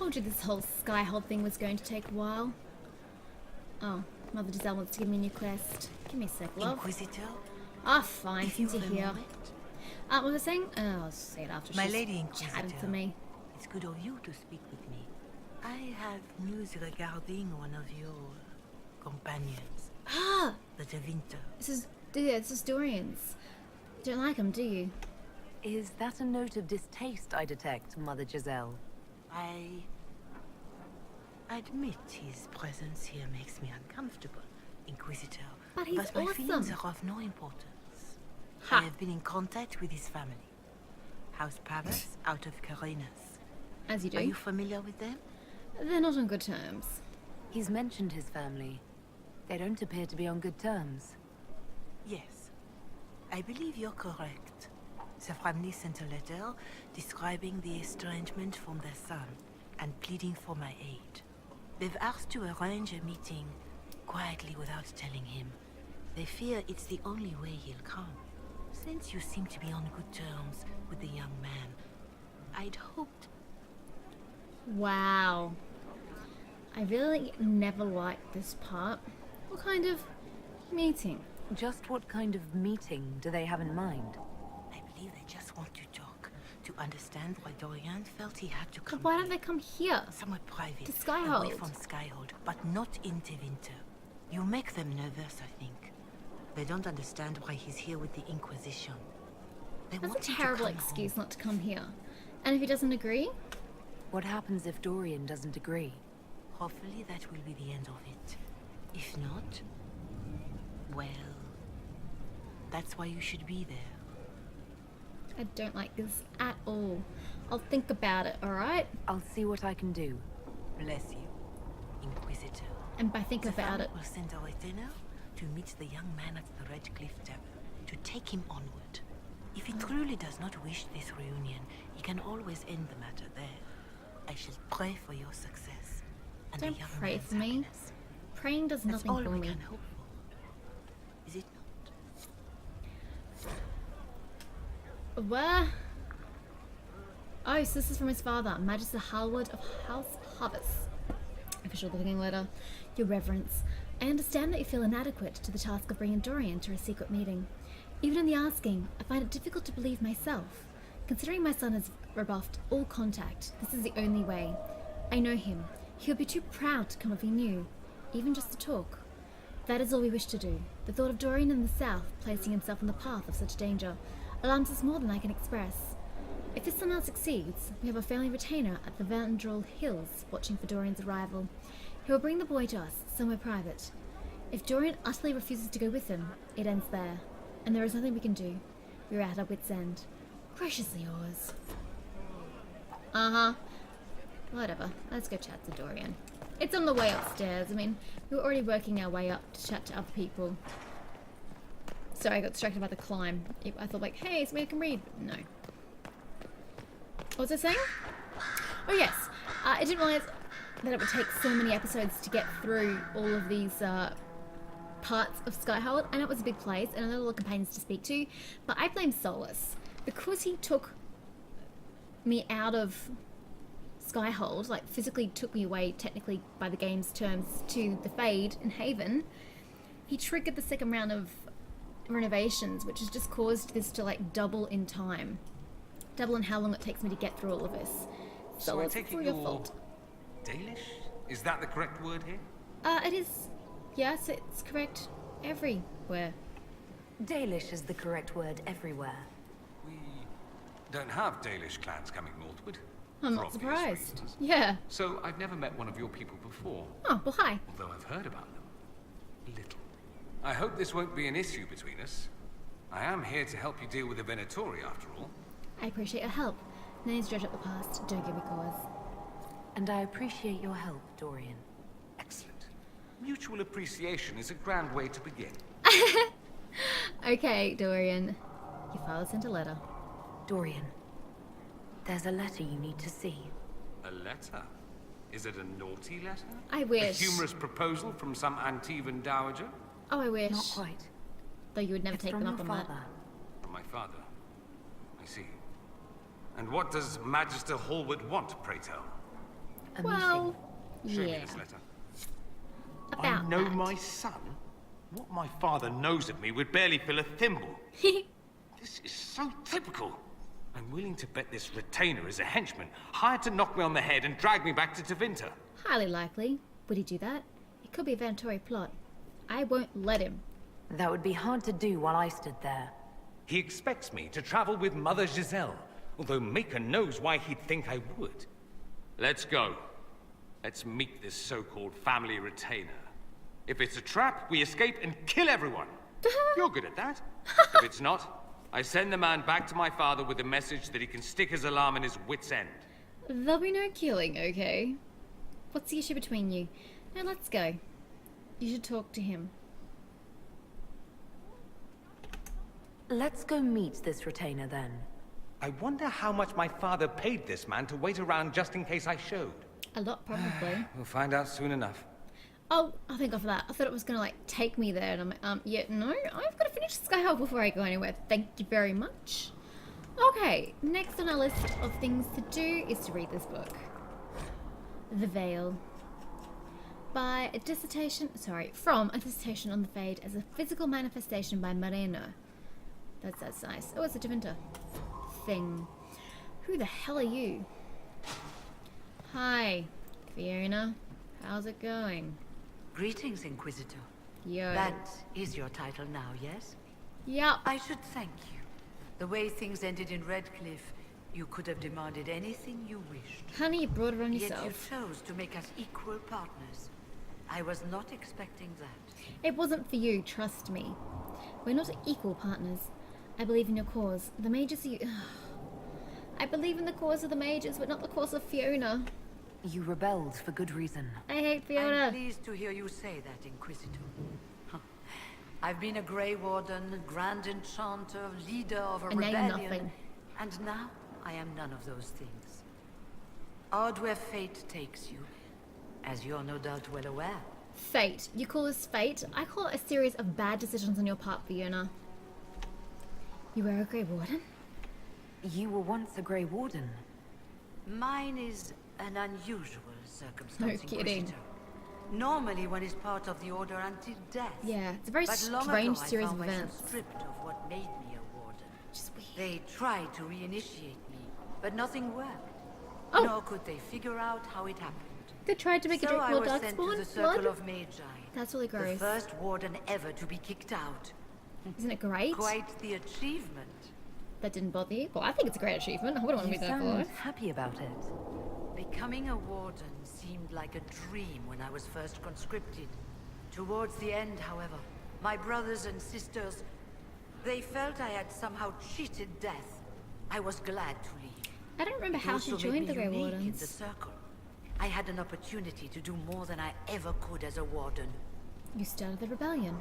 told you this whole Skyhold thing was going to take a while. Oh, Mother Giselle wants to give me a new quest. Give me a sec, love. Inquisitor? Ah, fine, If since you you're have a here. moment. What was I saying? Oh, I'll say it after My she's lady chatting Inquisitor, to me. it's good of you to speak with me. I have news regarding one of your companions, Ah! the Tevinter. This is Dorian's. You don't like him, do you? Is that a note of distaste I detect, Mother Giselle? I admit his presence here makes me uncomfortable, Inquisitor. But he's my awesome. feelings are of no importance. Ha. I have been in contact with his family. House Paris out of Carenas. As you do. Are you familiar with them? They're not on good terms. He's mentioned his family. They don't appear to be on good terms. Yes. I believe you're correct. The family sent a letter describing the estrangement from their son and pleading for my aid. They've asked to arrange a meeting quietly without telling him. They fear it's the only way he'll come. Since you seem to be on good terms with the young man, I'd hoped... Wow. I really never liked this part. What kind of meeting? Just what kind of meeting do they have in mind? I believe they just want to talk, to understand why Dorian felt he had to come But why don't here. they come here? Somewhere private, To Skyhold. away from Skyhold, but not in Tevinter. You make them nervous, I think. They don't understand why he's here with the Inquisition. They That's a want him to terrible come excuse home. not to come here. And if he doesn't agree? What happens if Dorian doesn't agree? Hopefully that will be the end of it. If not, well, that's why you should be there. I don't like this at all. I'll think about it, alright? I'll see what I can do. Bless you, Inquisitor. And by think The about family it, will send a retainer to meet the young man at the Red Cliff Tavern, to take him onward. If he truly does not wish this reunion, he can always end the matter there. I shall pray for your success. And don't the young pray man's for me. happiness. Praying does That's nothing all for we me. can hope for. Is it not? Where? Oh, so this is from his father, Magister Harwood of House Harvest. Official booking letter. Your Reverence, I understand that you feel inadequate to the task of bringing Dorian to a secret meeting. Even in the asking, I find it difficult to believe myself. Considering my son has rebuffed all contact, this is the only way. I know him. He would be too proud to come if he knew, even just to talk. That is all we wish to do. The thought of Dorian in the south placing himself in the path of such danger alarms us more than I can express. If this somehow succeeds, we have a family retainer at the Vandrel Hills watching for Dorian's arrival. He will bring the boy to us, somewhere private. If Dorian utterly refuses to go with him, it ends there, and there is nothing we can do. We are at our wits' end. Graciously yours. Uh-huh. Whatever. Let's go chat to Dorian. It's on the way upstairs. I mean, we were already working our way up to chat to other people. Sorry, I got distracted by the climb. I thought like, hey, somebody can read. No. What was I saying? Oh yes. I didn't realise that it would take so many episodes to get through all of these parts of Skyhold. I know it was a big place and a lot of companions to speak to, but I blame Solus. Because he took me out of Skyhold, like physically took me away technically by the game's terms to the Fade in Haven, he triggered the second round of renovations, which has just caused this to like double in time. Double in how long it takes me to get through all of this. So I it's take all it your you're fault. Dalish? Is that the correct word here? It is. Yes, it's correct. Everywhere. Dalish is the correct word everywhere. We don't have Dalish clans coming northward. I'm for not obvious surprised. reasons. Yeah. So I've never met one of your people before, Oh, well, hi. although I've heard about them. Little. I hope this won't be an issue between us. I am here to help you deal with the Venatori, after all. I appreciate your help. No need to dredge up the past. Don't give me cause. And I appreciate your help, Dorian. Excellent. Mutual appreciation is a grand way to begin. Okay, Dorian. Your father sent a letter. Dorian, there's a letter you need to see. A letter? Is it a naughty letter? I A wish. humorous proposal from some Antivan dowager? Oh, I wish. Not quite. Though you would never It's take from them your up on that. father. From my father. I see. And what does Magister Hallward want, pray tell? A Well, Show me yeah. this letter. About I know that. my son? What my father knows of me would barely fill a thimble. This is so typical. I'm willing to bet this retainer is a henchman, hired to knock me on the head and drag me back to Tevinter. Highly likely. Would he do that? It could be a Venatori plot. I won't let him. That would be hard to do while I stood there. He expects me to travel with Mother Giselle, although Maker knows why he'd think I would. Let's go. Let's meet this so-called family retainer. If it's a trap, we escape and kill everyone. You're good at that. If it's not, I send the man back to my father with the message that he can stick his alarm in his wit's end. There'll be no killing, okay? What's the issue between you? Now let's go. You should talk to him. Let's go meet this retainer then. I wonder how much my father paid this man to wait around just in case I showed. A lot, probably. We'll find out soon enough. Oh, I thank God for that. I thought it was gonna like take me there, and I'm like, yeah, no, I've got to finish this guy off before I go anywhere. Thank you very much. Okay, next on our list of things to do is to read this book, The Veil, from a dissertation on the Fade as a physical manifestation by Moreno. That's nice. Oh, it's a Tevinter thing. Who the hell are you? Hi, Fiona. How's it going? Greetings, Inquisitor. Yo. That is your title now, yes? Yep. I should thank you. The way things ended in Redcliffe, you could have demanded anything you wished. Honey, you brought it on Yet you yourself. chose to make us equal partners. I was not expecting that. It wasn't for you, trust me. We're not equal partners. I believe in your cause. The mages you... I believe in the cause of the mages, but not the cause of Fiona. You rebelled for good reason. I hate Fiona. I'm pleased to hear you say that, Inquisitor. I've been a Grey Warden, Grand Enchanter, leader of a And now you're rebellion, nothing. and now I am none of those things. Odd where fate takes you, as you're no doubt well aware. Fate. You call this fate? I call it a series of bad decisions on your part, Fiona. You were a Grey Warden? You were once a Grey Warden. Mine is an unusual circumstance, No kidding. Inquisitor. Normally one is part of the Order until death. Yeah, it's a very But long strange ago, series I of found myself events. stripped of what made me a warden. Just weird. They tried to reinitiate me, but nothing worked. Oh. Nor could they figure out how it happened. They tried to make So it drink I more was sent to darkspawn the Circle blood? of Magi. That's really The gross. first warden ever to be kicked out. Isn't it great? Quite the achievement. That didn't bother you? Well, I think it's a great achievement. I wouldn't want to You be there sound for. happy about it. Becoming a warden seemed like a dream when I was first conscripted. Towards the end, however, my brothers and sisters, they felt I had somehow cheated death. I was glad to leave. I don't remember It how she also joined made the me Grey unique in the Wardens. circle. I had an opportunity to do more than I ever could as a warden. You started the rebellion.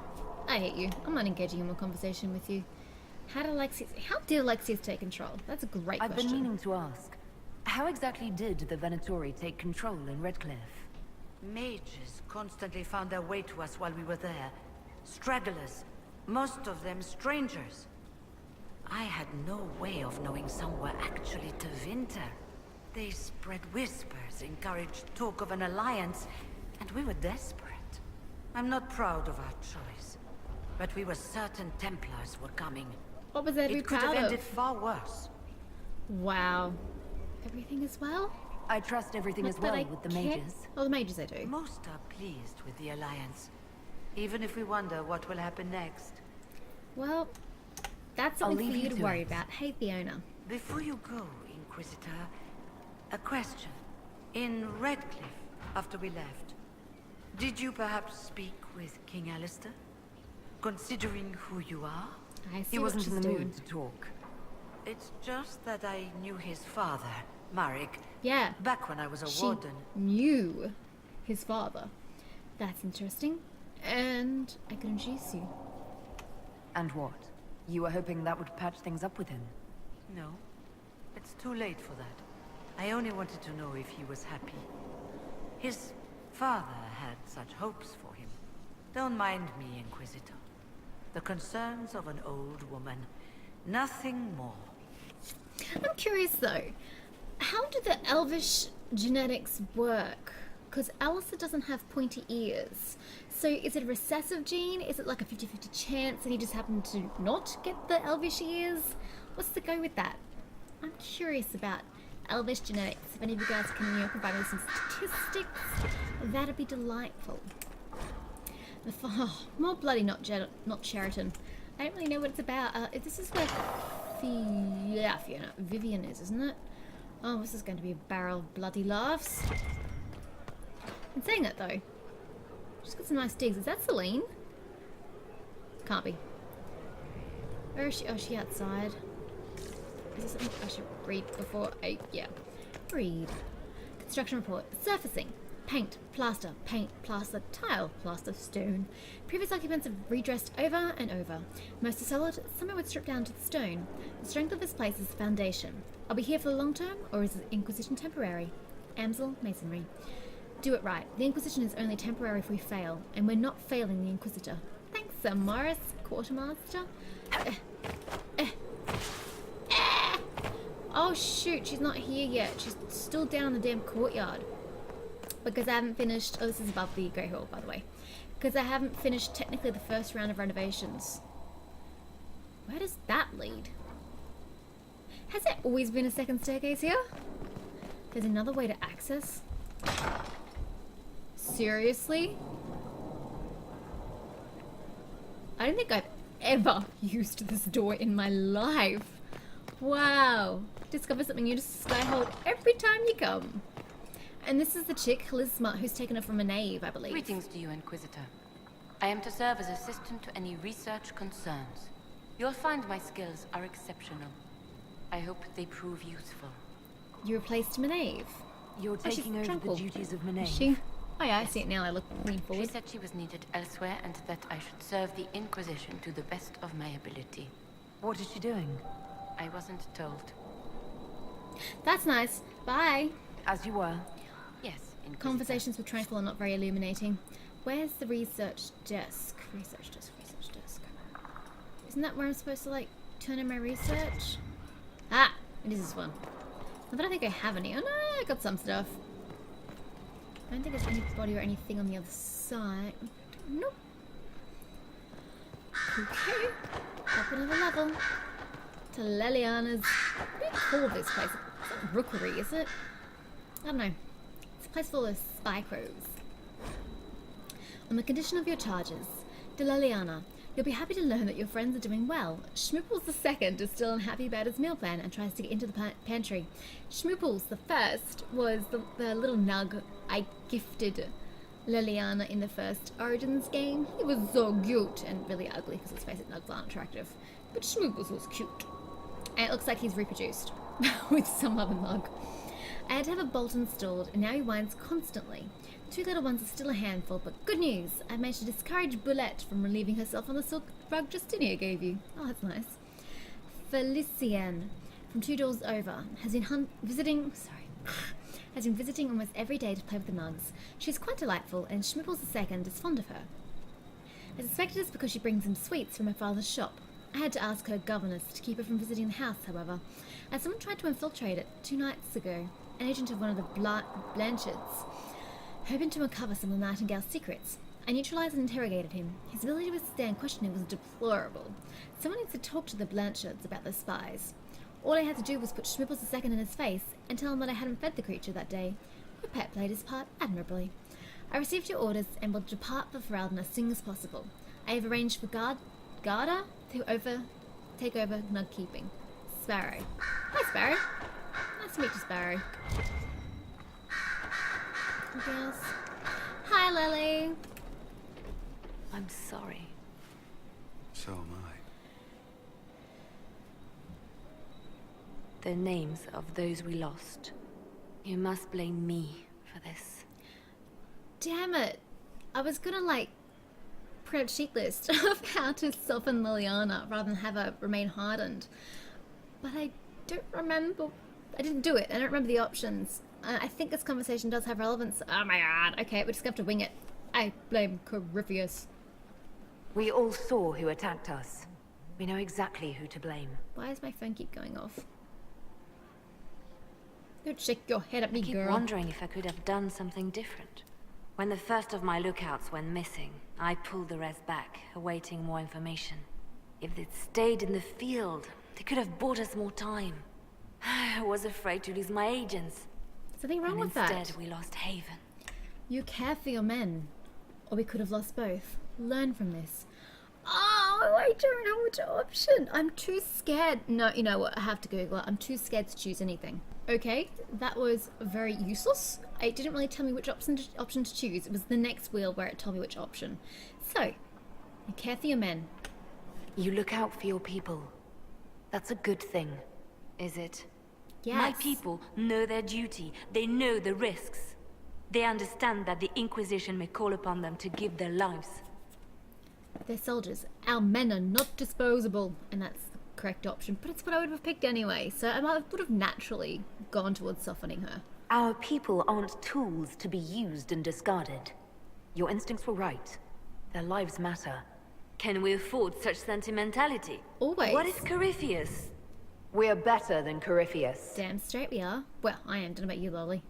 I hate you. I'm not engaging in more conversation with you. How did Alexius take control? That's a great I've question. been meaning to ask. How exactly did the Venatori take control in Redcliffe? Mages constantly found their way to us while we were there. Stragglers, most of them strangers. I had no way of knowing some were actually Tevinter. They spread whispers, encouraged talk of an alliance, and we were desperate. I'm not proud of our choice, but we were certain Templars were coming. What was there to be It could proud have of? ended far worse. Wow. Everything is well? I trust everything is Not that well I with the care. mages. Oh, the mages I do. Most are pleased with the alliance, even if we wonder what will happen next. Well, that's I'll something for leave you you to to worry it. about. Hey, Fiona. Before you go, Inquisitor, a question. In Redcliffe, after we left, did you perhaps speak with King Alistair? Considering who you are? I see He what wasn't she's in the doing. mood to talk. It's just that I knew his father, Marek, Yeah. back when I was a She warden. knew his father. That's interesting. And I could introduce you. And what? You were hoping that would patch things up with him? No, it's too late for that. I only wanted to know if he was happy. His father had such hopes for him. Don't mind me, Inquisitor. The concerns of an old woman. Nothing more. I'm curious though. How do the elvish genetics work? Because Alistair doesn't have pointy ears. So is it a recessive gene? Is it like a 50-50 chance and he just happened to not get the elvish ears? What's the go with that? I'm curious about elvish genetics. If any of you guys can provide me with some statistics, that'd be delightful. More bloody not Sheraton. I don't really know what it's about. This is where Vivian is, isn't it? Oh, this is going to be a barrel of bloody laughs. In saying that though, she's got some nice digs. Is that Celine? Can't be. Where is she? Oh, is she outside? Is there something I should read before I... Yeah. Read. Construction report. Surfacing. Paint, plaster, tile, plaster, stone. Previous occupants have redressed over and over. Most are solid, some would strip down to the stone. The strength of this place is the foundation. Are we here for the long term, or is the Inquisition temporary? Amsel, masonry. Do it right. The Inquisition is only temporary if we fail, and we're not failing the Inquisitor. Thanks, Sir Morris, Quartermaster. Oh shoot, she's not here yet. She's still down in the damn courtyard. Because I haven't finished... Oh, this is above the Grey Hall, by the way. Because I haven't finished technically the first round of renovations. Where does that lead? Has there always been a second staircase here? There's another way to access? Seriously? I don't think I've ever used this door in my life. Wow. Discover something new to Skyhold every time you come. And this is the chick, Lisma, who's taken her from a knave, I believe. Greetings to you, Inquisitor. I am to serve as assistant to any research concerns. You'll find my skills are exceptional. I hope they prove useful. You replaced Manave. You're taking over the duties of Manave. Is she? Oh yeah, I see it now. I lean forward. She said she was needed elsewhere and that I should serve the Inquisition to the best of my ability. What is she doing? I wasn't told. That's nice. Bye. As you were. Yes, Inquisitor. Conversations with Tranquil are not very illuminating. Where's the research desk? Research desk. Isn't that where I'm supposed to, like, turn in my research? Ah! It is this one. Not that I think I have any. Oh no, I got some stuff. I don't think there's anybody or anything on the other side. Nope. Okay. Up another level. To Leliana's... What do you call this place? It's not Rookery, is it? I don't know. It's a place full of spy crows. On the condition of your charges, to Leliana, you'll be happy to learn that your friends are doing well. Schmooples the second is still unhappy about his meal plan and tries to get into the pantry. Schmooples the first was the little nug I gifted Leliana in the first Origins game. He was so cute and really ugly because let's face it, nugs aren't attractive. But Schmooples was cute. And it looks like he's reproduced with some other mug. I had to have a bolt installed and now he whines constantly. Two little ones are still a handful, but good news! I've managed to discourage Boulette from relieving herself on the silk rug Justinia gave you. Oh, that's nice. Felicienne, from 2 doors over, has been visiting almost every day to play with the nugs. She's quite delightful, and Schmipples II is fond of her. I suspect it is because she brings him sweets from her father's shop. I had to ask her governess to keep her from visiting the house, however, as someone tried to infiltrate it 2 nights ago, an agent of one of the Blanchards, hoping to uncover some of the Nightingale's secrets. I neutralized and interrogated him. His ability to withstand questioning was deplorable. Someone needs to talk to the Blanchards about their spies. All I had to do was put Schmipples II in his face and tell him that I hadn't fed the creature that day. Your pet played his part admirably. I received your orders and will depart for Ferelden as soon as possible. I have arranged for Garda to take over nug keeping. Sparrow. Hi, Sparrow. Nice to meet you, Sparrow. Anything else? Hi, Lily. I'm sorry. So am I. The names of those we lost. You must blame me for this. Damn it. I was gonna, like, print a sheet list of how to soften Liliana rather than have her remain hardened. But I don't remember. I didn't do it. I don't remember the options. I think this conversation does have relevance. Oh my god. Okay, we're just gonna have to wing it. I blame Corypheus. We all saw who attacked us. We know exactly who to blame. Why does my phone keep going off? Don't shake your head at me, I keep girl. wondering if I could have done something different. When the first of my lookouts went missing, I pulled the rest back, awaiting more information. If they'd stayed in the field, they could have bought us more time. I was afraid to lose my agents. Something wrong And with instead, that? we lost Haven. You care for your men. Or we could have lost both. Learn from this. Oh, I don't know which option. I'm too scared. No, you know what? I have to Google it. I'm too scared to choose anything. Okay, that was very useless. It didn't really tell me which option to choose. It was the next wheel where it told me which option. So, you care for your men. You look out for your people. That's a good thing. Is it? Yes. My people know their duty. They know the risks. They understand that the Inquisition may call upon them to give their lives. They're soldiers. Our men are not disposable. And that's the correct option. But it's what I would have picked anyway. So I would have naturally gone towards softening her. Our people aren't tools to be used and discarded. Your instincts were right. Their lives matter. Can we afford such sentimentality? Always. What is Corypheus? We're better than Corypheus. Damn straight we are. Well, I am. Don't know about you, Lolly.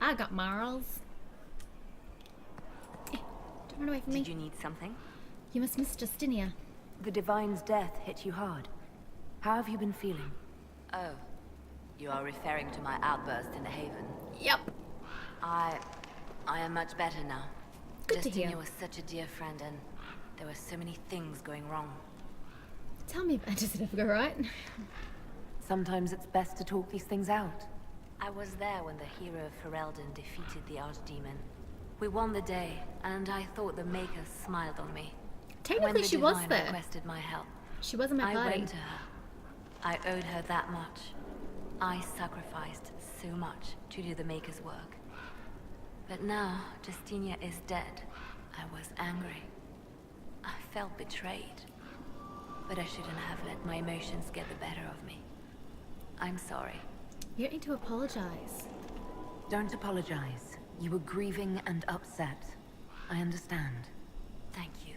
I got morals. Don't run away from me. Did you need something? You must miss Justinia. The Divine's death hit you hard. How have you been feeling? Oh, you are referring to my outburst in the Haven. Yep. I am much better now. Good to Justinia hear. was such a dear friend, and there were so many things going wrong. Tell me about does it ever go right? Sometimes it's best to talk these things out. I was there when the hero of Ferelden defeated the Archdemon. We won the day, and I thought the Maker smiled on me. When Technically, the she was Divine there. requested my help, She was in my I party. went to her. I owed her that much. I sacrificed so much to do the Maker's work. But now, Justinia is dead. I was angry. I felt betrayed. But I shouldn't have let my emotions get the better of me. I'm sorry. You don't need to apologize. Don't apologize. You were grieving and upset. I understand. Thank you.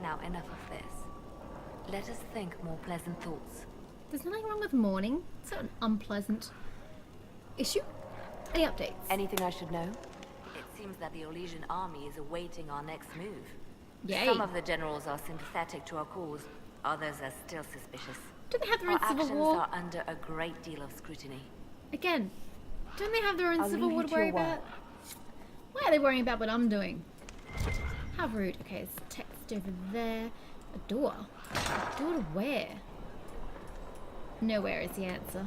Now enough of this. Let us think more pleasant thoughts. There's nothing wrong with mourning. It's not an unpleasant issue. Any updates? Anything I should know? It seems that the Orlesian army is awaiting our next move. Yay. Some of the generals are sympathetic to our cause. Others are still suspicious. Do they have their Our own civil actions war? are under a great deal of scrutiny. Again, don't they have their own I'll civil leave war you to to worry your work. about? Why are they worrying about what I'm doing? How rude. Okay, there's text over there. A door. A door to where? Nowhere is the answer.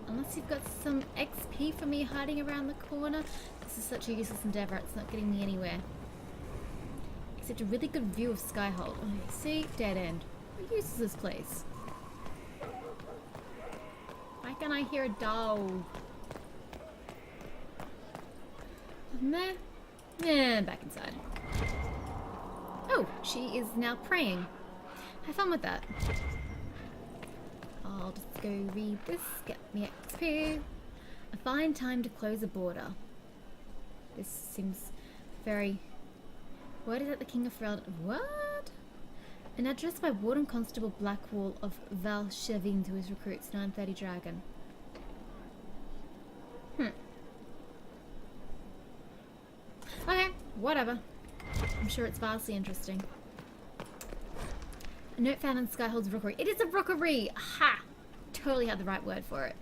Unless you've got some XP for me hiding around the corner. This is such a useless endeavor. It's not getting me anywhere. Except a really good view of Skyhold. Oh, see? Dead end. What use is this place? Why can't I hear a dog? Nothing there? Yeah, back inside. Oh, she is now praying. Have fun with that. I'll just go read this, get me XP. A fine time to close a border. This seems very... What is it, the King of Ferelden? What? An address by Warden Constable Blackwall of Val Chevin to his recruits, 930 Dragon. Okay, whatever. I'm sure it's vastly interesting. A note found in Skyhold's rookery. It is a rookery! Ha! Totally had the right word for it.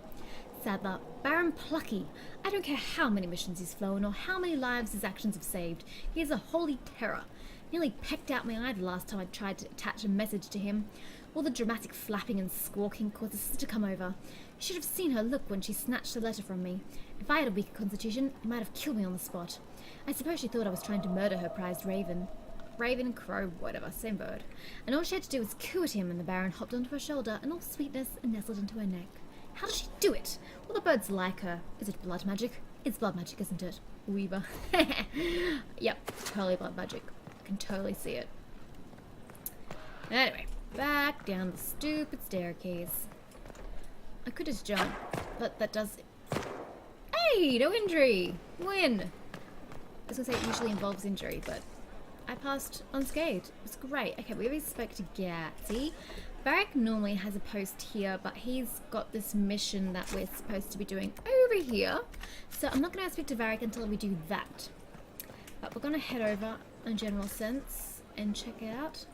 Sadler, Baron Plucky. I don't care how many missions he's flown or how many lives his actions have saved. He is a holy terror. Nearly pecked out my eye the last time I tried to attach a message to him. All the dramatic flapping and squawking caused his sister to come over. You should have seen her look when she snatched the letter from me. If I had a weaker constitution, it might have killed me on the spot. I suppose she thought I was trying to murder her prized raven. Raven, crow, whatever, same bird. And all she had to do was coo at him, and the Baron hopped onto her shoulder and all sweetness and nestled into her neck. How does she do it? All the birds like her. Is it blood magic? It's blood magic, isn't it? Weaver. Yep, totally blood magic. I can totally see it. Anyway, back down the stupid staircase. I could just jump, but that does... Hey, no injury! Win! I was gonna say it usually involves injury, but I passed unscathed. It was great. Okay, we already spoke to Gatsy. Varric normally has a post here, but he's got this mission that we're supposed to be doing over here. So I'm not going to speak to Varric until we do that. But we're going to head over in general sense and check it out.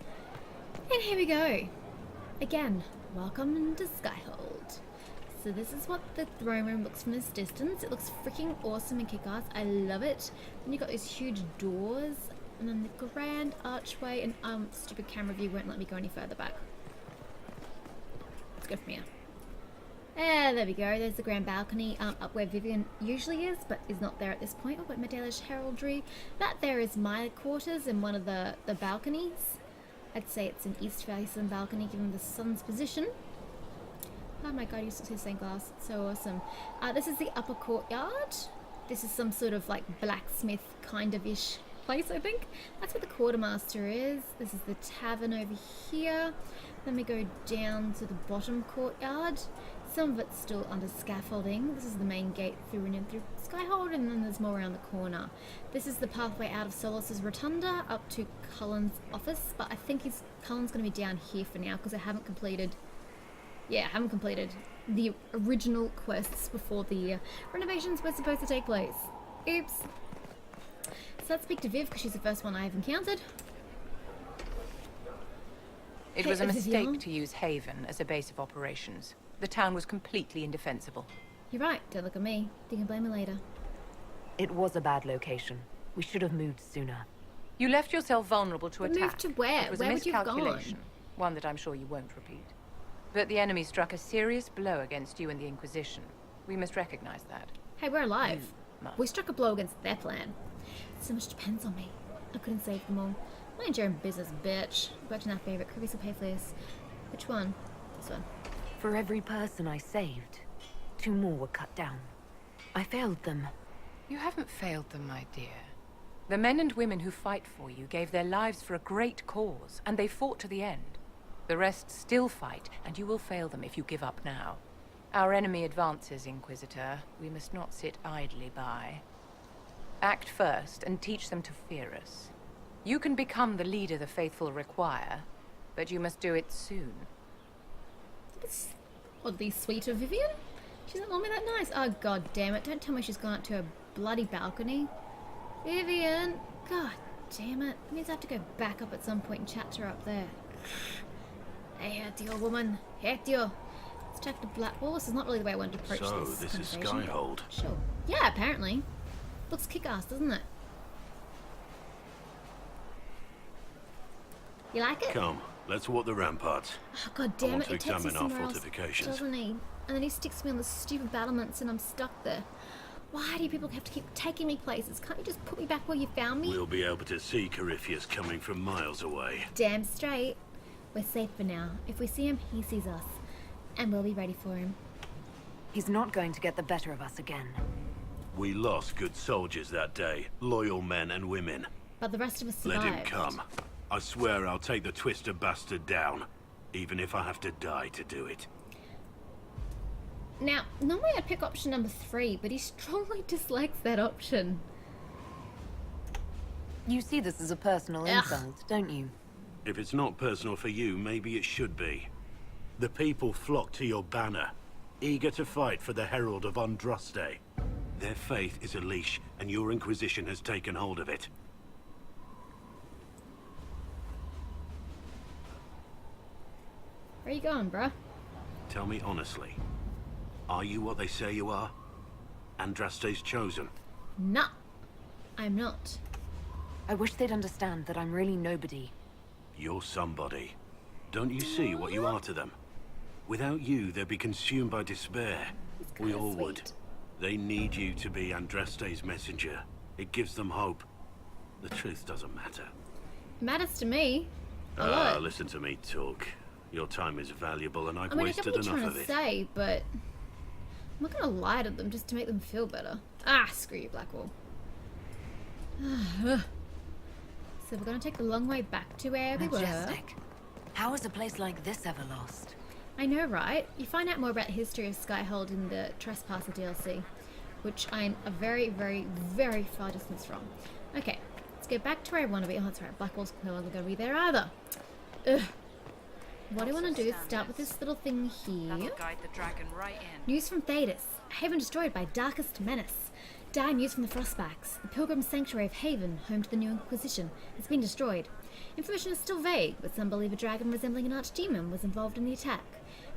And here we go. Again, welcome to Skyhold. So this is what the throne room looks from this distance. It looks freaking awesome and kick-ass. I love it. And you've got these huge doors and then the grand archway, and stupid camera view won't let me go any further back. Let's go from here. There we go. There's the grand balcony up where Vivian usually is, but is not there at this point. Oh, but my Dalish heraldry. That there is my quarters in one of the balconies. I'd say it's an east-facing balcony given the sun's position. Oh my god, you still see stained glass. It's so awesome. This is the upper courtyard. This is some sort of like blacksmith kind of ish place, I think. That's where the quartermaster is. This is the tavern over here. Then we go down to the bottom courtyard. Some of it's still under scaffolding. This is the main gate through and in through Skyhold, and then there's more around the corner. This is the pathway out of Solus's Rotunda up to Cullen's office, but I think Cullen's going to be down here for now because I haven't completed the original quests before the renovations were supposed to take place. Oops. So let's speak to Viv because she's the first one I have encountered. It was a mistake to use Haven as a base of operations. The town was completely indefensible. You're right, don't look at me. You can blame me later. It was a bad location. We should have moved sooner. You left yourself vulnerable to attack. Moved to where? It was Where a would you have gone? miscalculation, one that I'm sure you won't repeat. But the enemy struck a serious blow against you and the Inquisition. We must recognize that. Hey, we're alive. Must. We struck a blow against their plan. So much depends on me. I couldn't save them all. Mind your own business, bitch. Back to my favorite. Could be some pay for this. Which one? This one. For every person I saved, 2 more were cut down. I failed them. You haven't failed them, my dear. The men and women who fight for you gave their lives for a great cause, and they fought to the end. The rest still fight, and you will fail them if you give up now. Our enemy advances, Inquisitor. We must not sit idly by. Act first, and teach them to fear us. You can become the leader the faithful require, but you must do it soon. That's oddly sweet of Vivian. She's not normally that nice. Oh, god damn it. Don't tell me she's gone up to a bloody balcony. Vivian! God damn it. That means I have to go back up at some point and chat to her up there. Hey, Hetio, woman. Hetio. Let's check the black wall. This is not really the way I wanted to approach So, this this is conversation. Skyhold. Sure. Yeah, apparently. Looks kick-ass, doesn't it? You like it? Come, let's walk the ramparts. Oh, god I damn want it. to It takes me examine our somewhere else, fortifications. doesn't he? And then he sticks me on the stupid battlements and I'm stuck there. Why do people have to keep taking me places? Can't you just put me back where you found me? We'll be able to see Corypheus coming from miles away. Damn straight. We're safe for now. If we see him, he sees us. And we'll be ready for him. He's not going to get the better of us again. We lost good soldiers that day, loyal men and women. But the rest of us Let survived. him come. I swear I'll take the Twister bastard down, even if I have to die to do it. Now, normally I'd pick option number 3, but he strongly dislikes that option. You see this as a personal Ugh. insult, don't you? If it's not personal for you, maybe it should be. The people flock to your banner, eager to fight for the Herald of Andraste. Their faith is a leash, and your Inquisition has taken hold of it. Where you going, bruh? Tell me honestly, are you what they say you are? Andraste's chosen? No, I'm not. I wish they'd understand that I'm really nobody. You're somebody. Don't you see what you are to them? Without you, they'd be consumed by despair. We kinda all would. sweet. They need you to be Andraste's messenger. It gives them hope. The truth doesn't matter. It matters to me. A lot. Listen to me talk. Your time is valuable and I've I mean, I get wasted what you're enough trying of to it. say, but I'm not gonna lie to them just to make them feel better. Ah, screw you, Blackwall. So we're gonna take the long way back to where we were. Majestic. How is a place like this ever lost? I know, right? You find out more about the history of Skyhold in the Trespasser DLC, which I'm a very, very, very far distance from. Okay, let's get back to where I want to be. Oh, that's right, Blackwall's no longer gonna be there either. Ugh. what I want to do is start with this little thing here. Guide the dragon right in. News from Thedas. Haven destroyed by darkest menace. Dire news from the Frostbacks. The Pilgrim Sanctuary of Haven, home to the new Inquisition, has been destroyed. Information is still vague, but some believe a dragon resembling an archdemon was involved in the attack.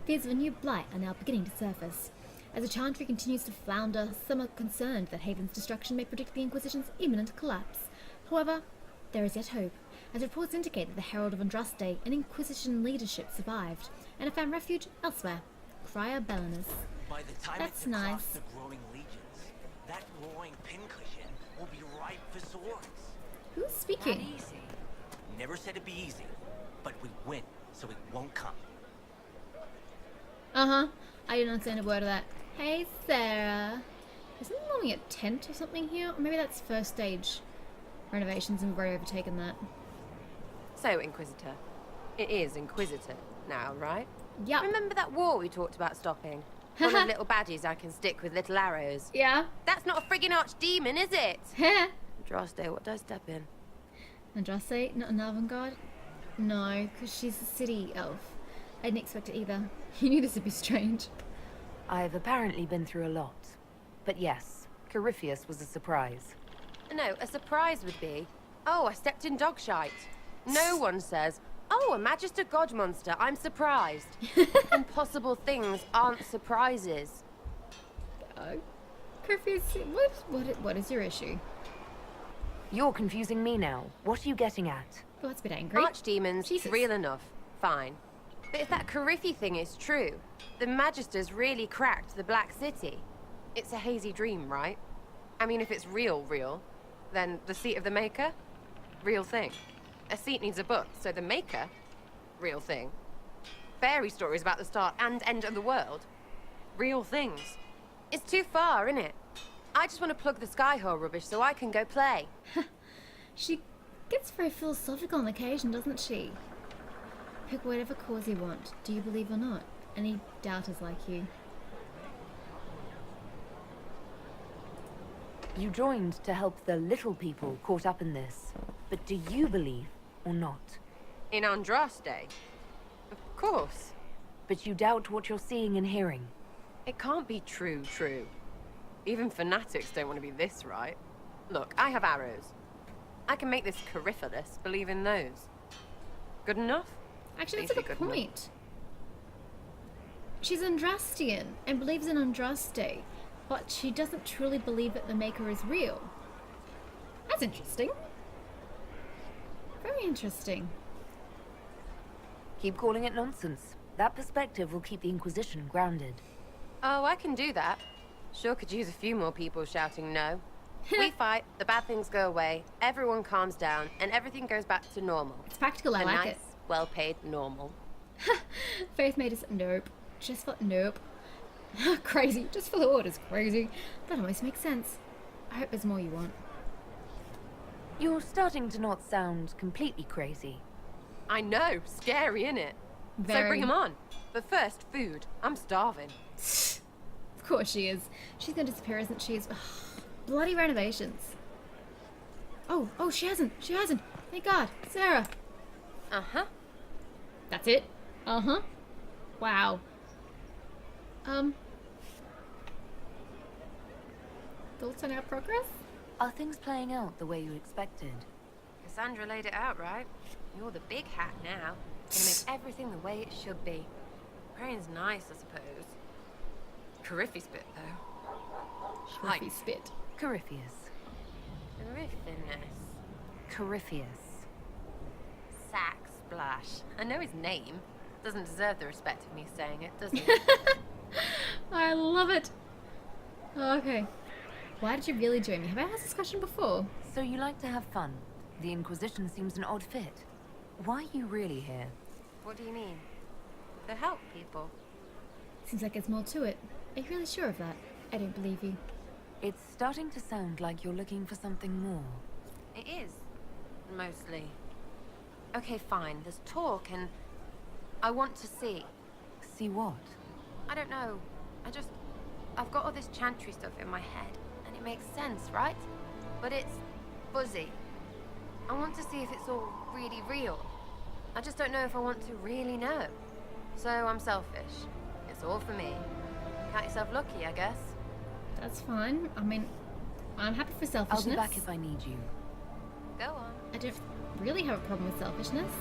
Fears of a new blight are now beginning to surface. As the Chantry continues to flounder, some are concerned that Haven's destruction may predict the Inquisition's imminent collapse. However, there is yet hope, as reports indicate that the Herald of Andraste and Inquisition leadership survived, and have found refuge elsewhere. Crier Bellinus. By the time That's it's across nice. the growing legions, that roaring pincushion will be ripe for swords. Who's speaking? Not easy. Never said it'd be easy, but we win, so it won't come. Uh-huh. I didn't understand a word of that. Hey, Sarah. Isn't there normally a tent or something here? Or maybe that's first stage renovations and we've already overtaken that. So, Inquisitor. It is Inquisitor now, right? Yep. Remember that war we talked about stopping? Full of little badges I can stick with little arrows. Yeah. That's not a friggin' archdemon, is it? Andraste, what did I step in? Andraste? Not an avant-garde? No, because she's a city elf. I didn't expect it either. You knew this would be strange. I've apparently been through a lot. But yes, Corypheus was a surprise. No, a surprise would be, oh, I stepped in dog shite. No one says, oh, a Magister God monster, I'm surprised. Impossible things aren't surprises. Corypheus, what is your issue? You're confusing me now. What are you getting at? Oh, that's a bit angry. Archdemons, Jesus. real enough, fine. But if that Coryphe thing is true, the Magisters really cracked the Black City. It's a hazy dream, right? I mean, if it's real, then the seat of the Maker? Real thing. A seat needs a book, so the Maker? Real thing. Fairy stories about the start and end of the world? Real things. It's too far, isn't it? I just want to plug the Skyhole rubbish so I can go play. She gets very philosophical on occasion, doesn't she? Pick whatever cause you want. Do you believe or not? Any doubters like you? You joined to help the little people caught up in this. But do you believe or not? In Andraste? Of course. But you doubt what you're seeing and hearing. It can't be true. Even fanatics don't want to be this right. Look, I have arrows. I can make this Corypheus believe in those. Good enough? Actually, that's a good point. She's Andrastian and believes in Andraste, but she doesn't truly believe that the Maker is real. That's interesting. Very interesting. Keep calling it nonsense. That perspective will keep the Inquisition grounded. Oh, I can do that. Sure could use a few more people shouting no. We fight, the bad things go away, everyone calms down, and everything goes back to normal. It's practical, I like nice, it. well-paid normal. Faith made us nope. Just for nope. Crazy. Just for the orders, crazy. That almost makes sense. I hope there's more you want. You're starting to not sound completely crazy. I know, scary, innit? Very. So bring 'em on. But first, food. I'm starving. Of course she is. She's gonna disappear, isn't she? Bloody renovations. Oh, she hasn't. Thank God. Sarah. Uh-huh. That's it? Uh-huh. Wow. Thoughts on our progress? Are things playing out the way you expected? Cassandra laid it out, right? You're the big hat now. Gonna make everything the way it should be. Praying's nice, I suppose. Corypheus bit, though. Corypheus spit. Corypheus. Corypheus. Sack Splash. I know his name. Doesn't deserve the respect of me saying it, does he? I love it. Okay. Why did you really join me? Have I asked this question before? So you like to have fun. The Inquisition seems an odd fit. Why are you really here? What do you mean? To help people. Seems like there's more to it. Are you really sure of that? I don't believe you. It's starting to sound like you're looking for something more. It is. Mostly. Okay, fine. There's talk and... I want to see. See what? I don't know. I've got all this chantry stuff in my head, and it makes sense, right? But it's fuzzy. I want to see if it's all really real. I just don't know if I want to really know. So I'm selfish. It's all for me. Count yourself lucky, I guess. That's fine. I mean, I'm happy for selfishness. I'll be back if I need you. Go on. I don't really have a problem with selfishness.